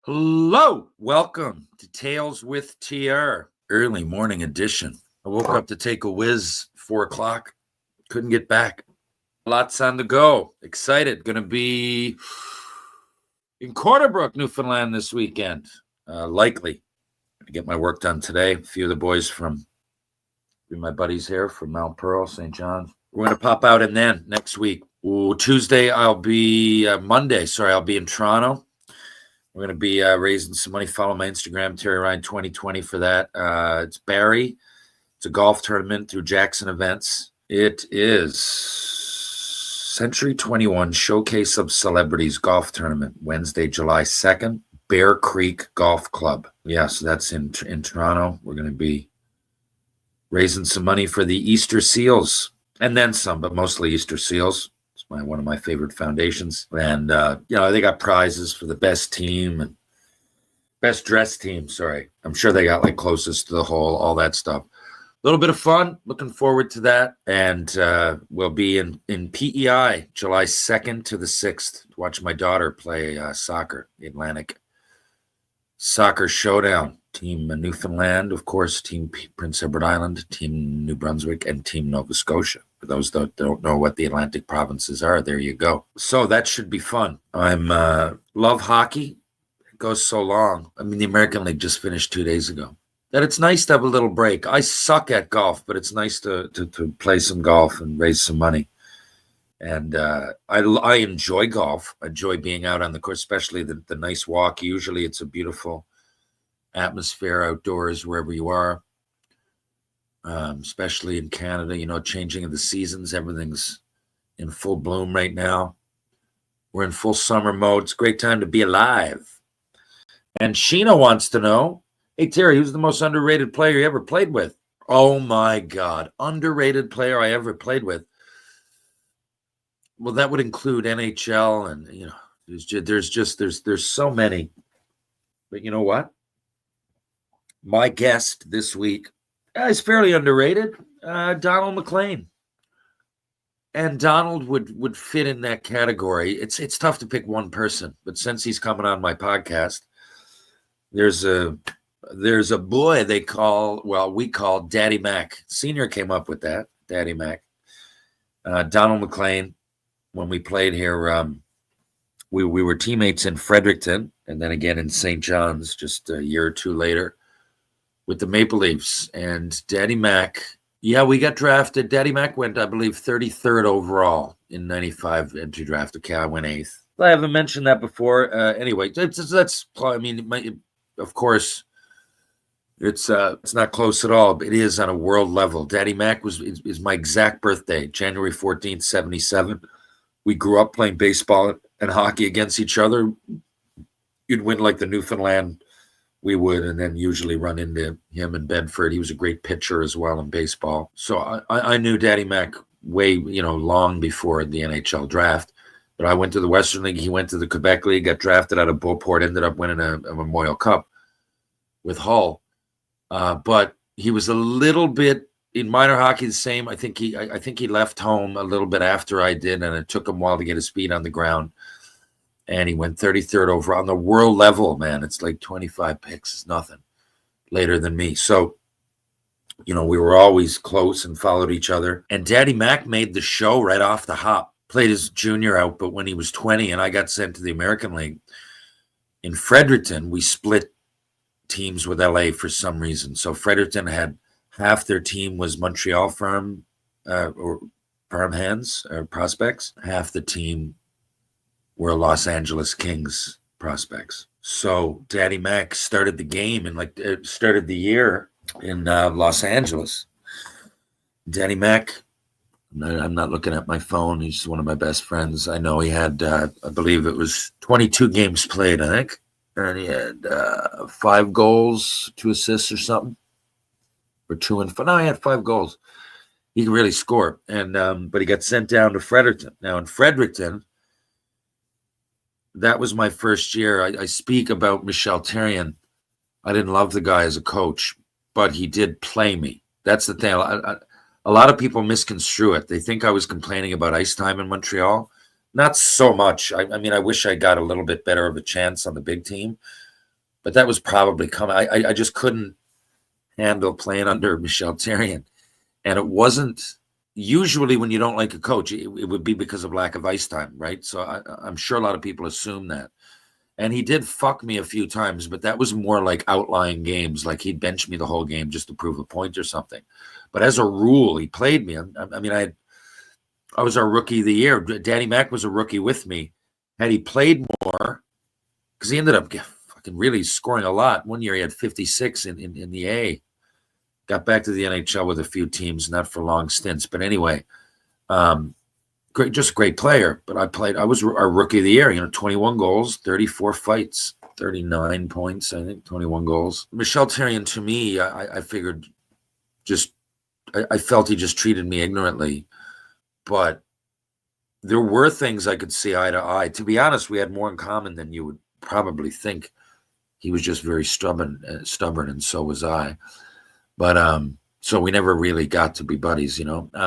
Hello, welcome to Tales with TR, early morning edition. I woke up to take a whiz, 4 o'clock, couldn't get back. Lots on the go. Excited. Going to be in Cornerbrook, Newfoundland this weekend. Likely. Going to get my work done today. A few of the boys from my buddies here from Mount Pearl, St. John's. We're going to pop out and then next week. Tuesday, I'll be I'll be in Toronto. We're going to be raising some money. Follow my Instagram, Terry Ryan 2020 for that. It's Barrie. It's a golf tournament through Jackson Events. It is Century 21 Showcase of Celebrities Golf Tournament, Wednesday, July 2nd, Bear Creek Golf Club. Yeah, so that's in Toronto. We're going to be raising some money for the Easter Seals, and then some, but mostly Easter Seals. One of my favorite foundations. And, they got prizes for the best team and best dressed team. Sorry. I'm sure they got like closest to the hole, all that stuff. A little bit of fun. Looking forward to that. And we'll be in PEI July 2nd to the 6th to watch my daughter play soccer, the Atlantic Soccer Showdown. Team Newfoundland, of course, Team Prince Edward Island, Team New Brunswick, and Team Nova Scotia. For those that don't know what the Atlantic provinces are, there you go. So that should be fun. I'm love hockey. It goes so long. I mean, the American League just finished 2 days ago. That it's nice to have a little break. I suck at golf, but it's nice to play some golf and raise some money. And I enjoy golf. I enjoy being out on the course, especially the nice walk. Usually it's a beautiful atmosphere outdoors wherever you are, especially in Canada, changing of the seasons. Everything's in full bloom right now. We're in full summer mode. It's a great time to be alive. And Sheena wants to know, hey, Terry, who's the most underrated player you ever played with? Oh, my God. Underrated player I ever played with. Well, that would include NHL and, there's so many. But you know what? My guest this week is fairly underrated, Donald McLean. And Donald would fit in that category. It's tough to pick one person, but since he's coming on my podcast, there's a boy we call Daddy Mac. Senior came up with that, Daddy Mac. Donald McLean, when we played here, we were teammates in Fredericton and then again in St. John's just a year or two later with the Maple Leafs. And Daddy Mac, we got drafted. Daddy Mac went, I believe, 33rd overall in 95 entry draft. Okay, I went 8th. I haven't mentioned that before. Anyway, of course, it's not close at all, but it is on a world level. Daddy Mac is my exact birthday, January 14th, 77. We grew up playing baseball and hockey against each other. You'd win like the Newfoundland, we would, and then usually run into him in Bedford. He was a great pitcher as well in baseball. So I knew Daddy Mac way, long before the NHL draft. But I went to the Western League. He went to the Quebec League, got drafted out of Beauport, ended up winning a Memorial Cup with Hull. But he was a little bit in minor hockey the same. I think he left home a little bit after I did, and it took him a while to get his feet on the ground. And he went 33rd overall. On the world level, man, it's like 25 picks is nothing later than me. So, we were always close and followed each other. And Daddy Mac made the show right off the hop. Played his junior out, but when he was 20 and I got sent to the American League, in Fredericton, we split teams with LA for some reason. So Fredericton had half their team was Montreal Farm or Farm Hands or prospects. Half the team were Los Angeles Kings prospects. So Daddy Mac started the game and started the year in Los Angeles. Daddy Mac, I'm not looking at my phone. He's one of my best friends. I know he had, I believe it was 22 games played, I think. And he had 5 goals, 2 assists or something. Or 2 and 5. No, he had 5 goals. He could really score. And but he got sent down to Fredericton. Now in Fredericton, that was my first year. I speak about Michel Therrien. I didn't love the guy as a coach, but he did play me. That's the thing. A lot of people misconstrue it. They think I was complaining about ice time in Montreal. Not so much. I mean, I wish I got a little bit better of a chance on the big team, But that was probably coming. I just couldn't handle playing under Michel Therrien. And it wasn't usually when you don't like a coach, it would be because of lack of ice time, right? So I'm sure a lot of people assume that. And he did fuck me a few times, but that was more like outlying games. Like he'd bench me the whole game just to prove a point or something. But as a rule, he played me. I mean, I was our rookie of the year. Danny Mac was a rookie with me. Had he played more, because he ended up fucking really scoring a lot. One year he had 56 in the A. Got back to the NHL with a few teams, not for long stints. But anyway, just a great player. But I was our rookie of the year, 21 goals, 34 fights, 39 points, I think, 21 goals. Michel Therrien, to me, I figured I felt he just treated me ignorantly. But there were things I could see eye to eye. To be honest, we had more in common than you would probably think. He was just very stubborn, and so was I. But so we never really got to be buddies,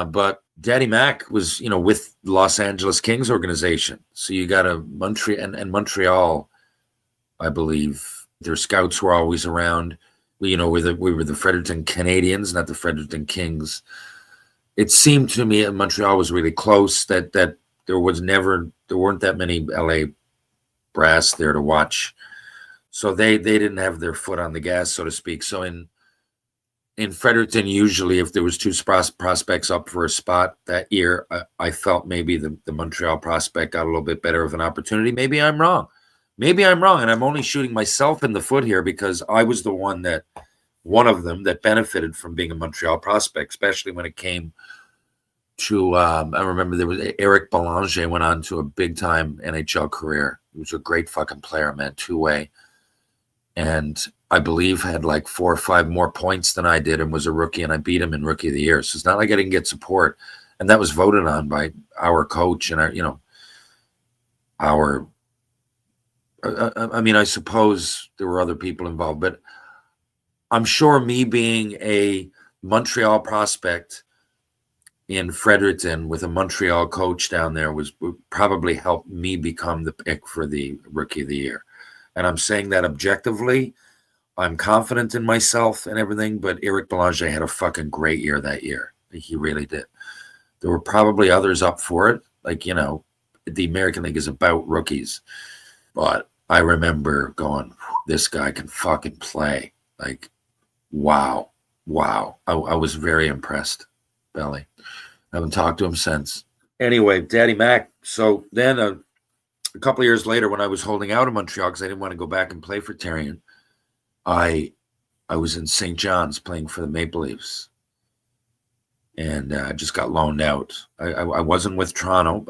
But Daddy Mac was, with Los Angeles Kings organization. So you got a Montreal, I believe. Their scouts were always around. We were the Fredericton Canadiens, not the Fredericton Kings. It seemed to me that Montreal was really close, that there weren't that many LA brass there to watch. So they didn't have their foot on the gas, so to speak. So in Fredericton, usually if there was two prospects up for a spot that year, I felt maybe the Montreal prospect got a little bit better of an opportunity. Maybe I'm wrong. And I'm only shooting myself in the foot here because I was the one of them that benefited from being a Montreal prospect, especially when it came to, I remember there was Eric Belanger went on to a big-time NHL career. He was a great fucking player, man, two-way. And I believe had like 4 or 5 more points than I did and was a rookie, and I beat him in Rookie of the Year. So it's not like I didn't get support. And that was voted on by our coach and I suppose there were other people involved, but I'm sure me being a Montreal prospect in Fredericton with a Montreal coach down there would probably help me become the pick for the Rookie of the Year. And I'm saying that objectively. I'm confident in myself and everything, but Eric Belanger had a fucking great year that year. He really did. There were probably others up for it. Like, the American League is about rookies. But I remember going, this guy can fucking play. Like, wow. I was very impressed, Belly. I haven't talked to him since. Anyway, Daddy Mac. So then a couple of years later, when I was holding out in Montreal because I didn't want to go back and play for Therrien, I was in St. John's playing for the Maple Leafs, and I just got loaned out. I wasn't with Toronto.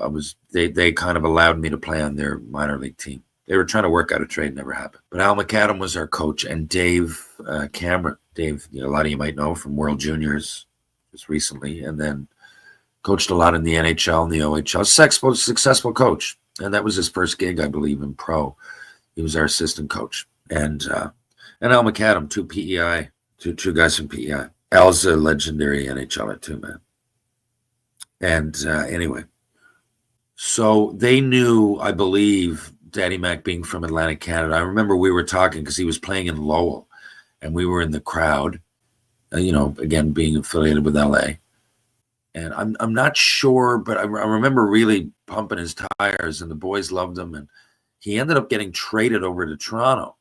They kind of allowed me to play on their minor league team. They were trying to work out a trade, never happened. But Al McAdam was our coach, and Dave Cameron. Dave, a lot of you might know from World Juniors just recently, and then coached a lot in the NHL and the OHL. Successful coach, and that was his first gig, I believe, in pro. He was our assistant coach, and Al McAdam, two guys from PEI. Al's a legendary NHLer too, man. And anyway, so they knew, I believe, Daddy Mac being from Atlantic Canada. I remember we were talking because he was playing in Lowell, and we were in the crowd, again, being affiliated with LA. And I'm not sure, but I remember really pumping his tires, and the boys loved him, and he ended up getting traded over to Toronto.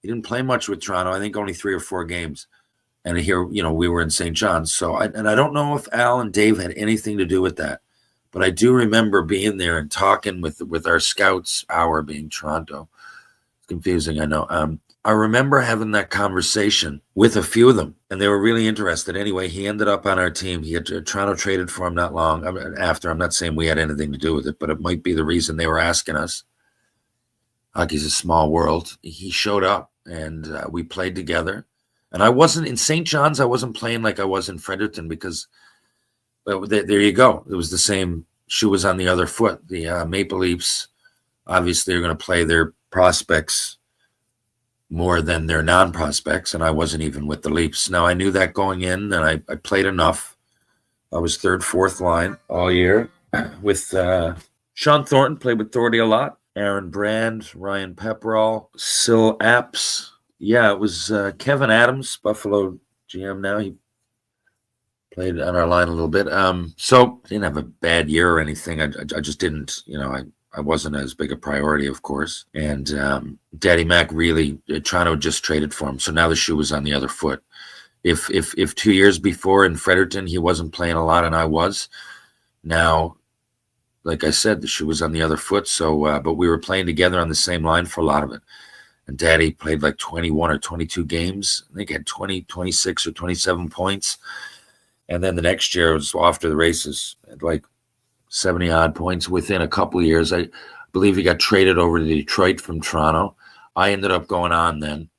He didn't play much with Toronto. I think only 3 or 4 games. And here, we were in St. John's. So I don't know if Al and Dave had anything to do with that. But I do remember being there and talking with our scouts, our being Toronto. It's confusing, I know. I remember having that conversation with a few of them, and they were really interested. Anyway, he ended up on our team. Toronto traded for him not long after. I'm not saying we had anything to do with it, but it might be the reason they were asking us. Hockey's a small world. He showed up, and we played together. And I wasn't in St. John's. I wasn't playing like I was in Fredericton because, well, there you go. It was the same. Shoe was on the other foot. The Maple Leafs, obviously, are going to play their prospects more than their non-prospects, and I wasn't even with the Leafs. Now, I knew that going in, and I played enough. I was 3rd, 4th line all year with Sean Thornton, played with Thornty a lot. Aaron Brand, Ryan Pepperell, Sil Apps. Yeah, it was Kevin Adams, Buffalo GM now. He played on our line a little bit. So didn't have a bad year or anything. I just didn't, I wasn't as big a priority, of course. And Daddy Mac really, Toronto just traded for him. So now the shoe was on the other foot. If 2 years before in Fredericton he wasn't playing a lot and I was, now, like I said, the shoe was on the other foot. So, but we were playing together on the same line for a lot of it. And Daddy played like 21 or 22 games. I think he had 20, 26 or 27 points. And then the next year was off to the races at like 70 odd points within a couple of years. I believe he got traded over to Detroit from Toronto. I ended up going on then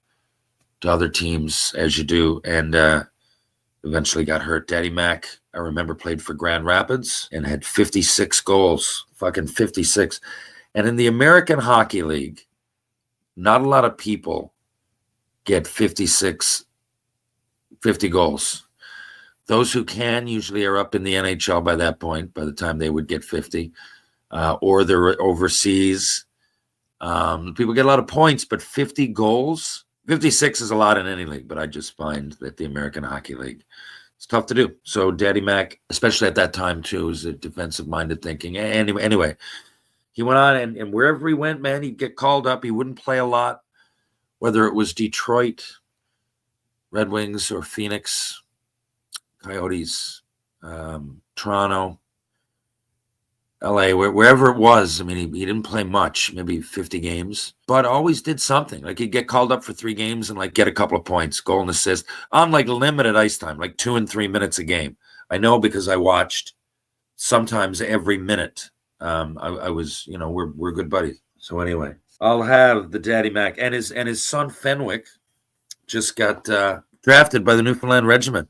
to other teams, as you do, and eventually got hurt. Daddy Mac, I remember, played for Grand Rapids and had 56 goals, fucking 56. And in the American Hockey League, not a lot of people get 50 goals. Those who can usually are up in the NHL by that point, by the time they would get 50, or they're overseas. People get a lot of points, but 50 goals, 56 is a lot in any league, but I just find that the American Hockey League, it's tough to do. So Daddy Mac, especially at that time too, was a defensive-minded thinking. Anyway, he went on, and wherever he went, man, he'd get called up. He wouldn't play a lot, whether it was Detroit, Red Wings, or Phoenix, Coyotes, Toronto, LA, wherever it was. I mean, he didn't play much, maybe 50 games, but always did something. Like he'd get called up for 3 games and like get a couple of points, goal and assist on like limited ice time, like 2 and 3 minutes a game. I know because I watched sometimes every minute. I was, we're good buddies. So anyway, I'll have the Daddy Mac and his son Fenwick just got drafted by the Newfoundland Regiment.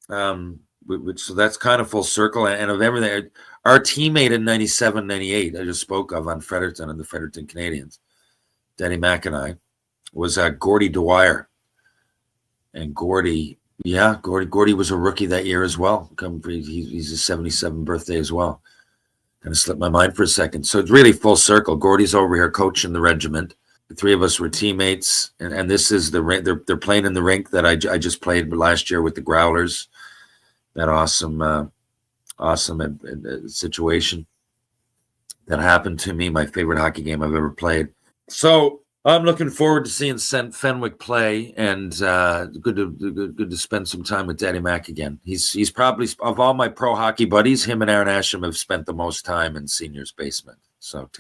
So that's kind of full circle, and of everything, our teammate in 97, 98, I just spoke of on Fredericton and the Fredericton Canadiens, Daddy Mac and I, was Gordie Dwyer. And Gordie was a rookie that year as well. He's his 77th birthday as well. Kind of slipped my mind for a second. So it's really full circle. Gordie's over here coaching the regiment. The 3 of us were teammates, and this is they're playing in the rink that I just played last year with the Growlers. That awesome situation that happened to me, my favorite hockey game I've ever played. So I'm looking forward to seeing Fenwick play, and good to spend some time with Daddy Mac again. He's probably, of all my pro hockey buddies, him and Aaron Asham have spent the most time in seniors basement. So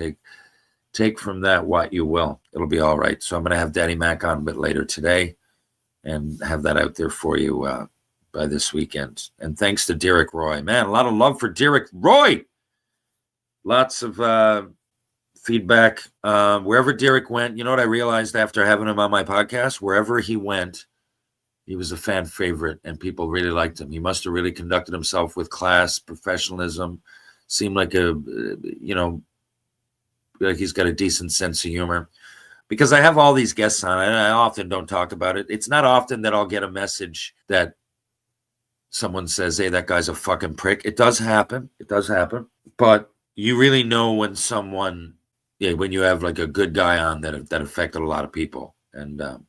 take from that what you will. It'll be all right. So I'm going to have Daddy Mac on a bit later today and have that out there for you by this weekend. And thanks to Derek Roy. Man, a lot of love for Derek Roy. Lots of feedback. Wherever Derek went, you know what I realized after having him on my podcast? Wherever he went, he was a fan favorite and people really liked him. He must have really conducted himself with class, professionalism, seemed like like he's got a decent sense of humor. Because I have all these guests on, and I often don't talk about it. It's not often that I'll get a message that someone says, hey, that guy's a fucking prick. It does happen. But you really know when someone, when you have like a good guy on that affected a lot of people. And a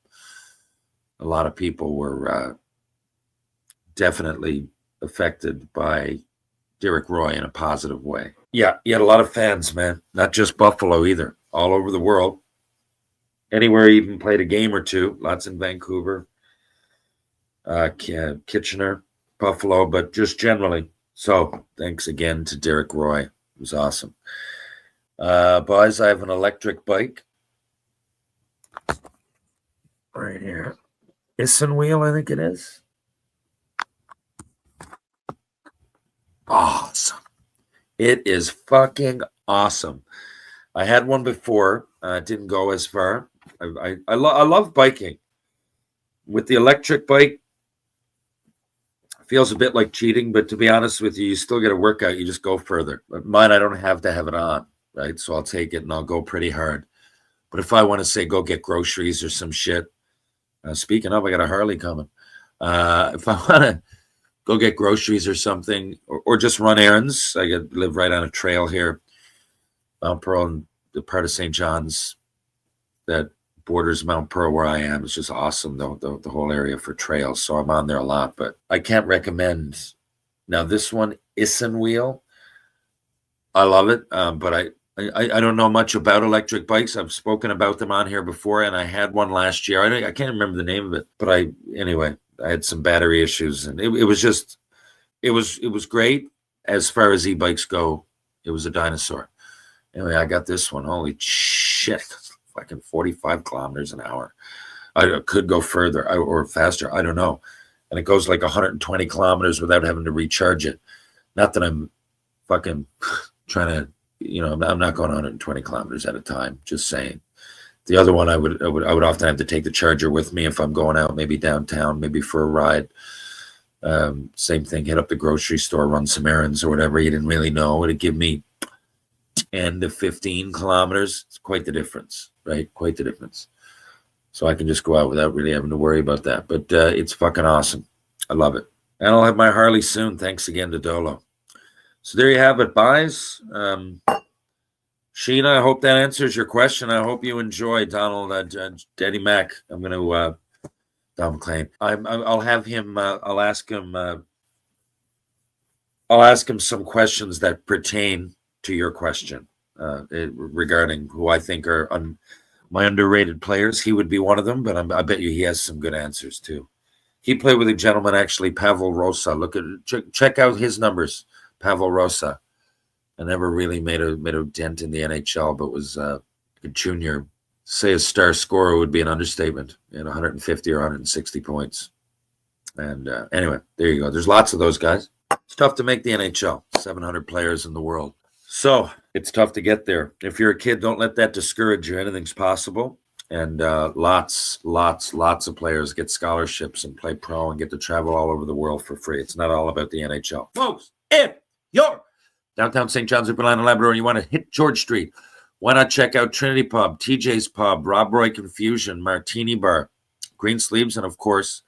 lot of people were definitely affected by Derek Roy in a positive way. Yeah, he had a lot of fans, man. Not just Buffalo either. All over the world. Anywhere he even played a game or two. Lots in Vancouver, Kitchener, Buffalo, but just generally. So thanks again to Derek Roy. It was awesome. Boys, I have an electric bike right here. Isson wheel, I think it is. Awesome. It is fucking awesome. I had one before. Didn't go as far. I love biking. With the electric bike, feels a bit like cheating, but to be honest with you still get a workout. You just go further. But mine, I don't have to have it on, right? So I'll take it and I'll go pretty hard. But if I want to say go get groceries or some shit, speaking of, I got a Harley coming. If I want to go get groceries or something, or just run errands, live right on a trail here, Mount Pearl and the part of St. John's that borders Mount Pearl where I am is just awesome, the whole area for trails. So I'm on there a lot, but I can't recommend. Now this one, Wheel, I love it, but I don't know much about electric bikes. I've spoken about them on here before, and I had one last year. I can't remember the name of it, but I had some battery issues, and it was great as far as e-bikes go. It was a dinosaur. Anyway, I got this one. Holy shit. Fucking 45 kilometers an hour. I could go further or faster. I don't know. And it goes like 120 kilometers without having to recharge it. Not that I'm fucking trying to, I'm not going 120 kilometers at a time. Just saying. The other one, I would often have to take the charger with me if I'm going out, maybe downtown, maybe for a ride. Same thing, hit up the grocery store, run some errands or whatever. You didn't really know. It'd give me 10 to 15 kilometers. It's quite the difference, right? Quite the difference. So I can just go out without really having to worry about that. But it's fucking awesome. I love it. And I'll have my Harley soon. Thanks again to Dolo. So there you have it, guys. Sheena, I hope that answers your question. I hope you enjoy Donald, Daddy Mac. I'm going to Don McLean. I'll have him. I'll ask him some questions that pertain to your question regarding who I think are my underrated players. He would be one of them, but I bet you he has some good answers too. He played with a gentleman, actually, Pavel Rosa. Check out his numbers, Pavel Rosa. I never really made a dent in the NHL, but was a junior. Say a star scorer would be an understatement. He had 150 or 160 points. And anyway, there you go. There's lots of those guys. It's tough to make the NHL. 700 players in the world. So it's tough to get there. If you're a kid, don't let that discourage you. Anything's possible. And lots of players get scholarships and play pro and get to travel all over the world for free. It's not all about the NHL. Folks, if you're downtown St. John's, Newfoundland and Labrador, and you want to hit George Street, why not check out Trinity Pub, TJ's Pub, Rob Roy Confusion, Martini Bar, Green Sleeves, and of course,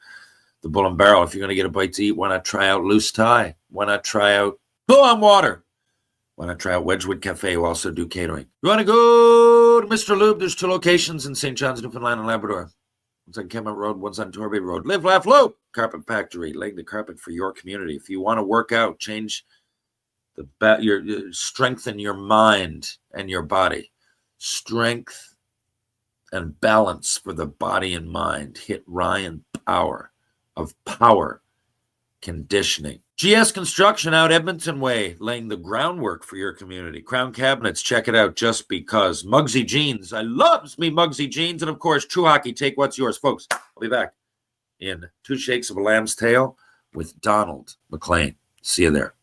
the Bull and Barrel. If you're going to get a bite to eat, why not try out Loose Tie? Why not try out Bull on Water? Why not try out Wedgwood Cafe, who also do catering? You want to go to Mr. Lube? There's 2 locations in St. John's, Newfoundland and Labrador. One's on Kemmett Road, one's on Torbay Road. Live, Laugh, Loop! Carpet Factory, laying the carpet for your community. If you want to work out, change strengthen your mind and your body. Strength and balance for the body and mind. Hit Ryan Power of Power Conditioning. GS Construction out Edmonton Way, laying the groundwork for your community. Crown Cabinets, check it out just because. Muggsy Jeans, I loves me Muggsy Jeans. And of course, True Hockey, take what's yours. Folks, I'll be back in 2 shakes of a lamb's tail with Donald McLean. See you there.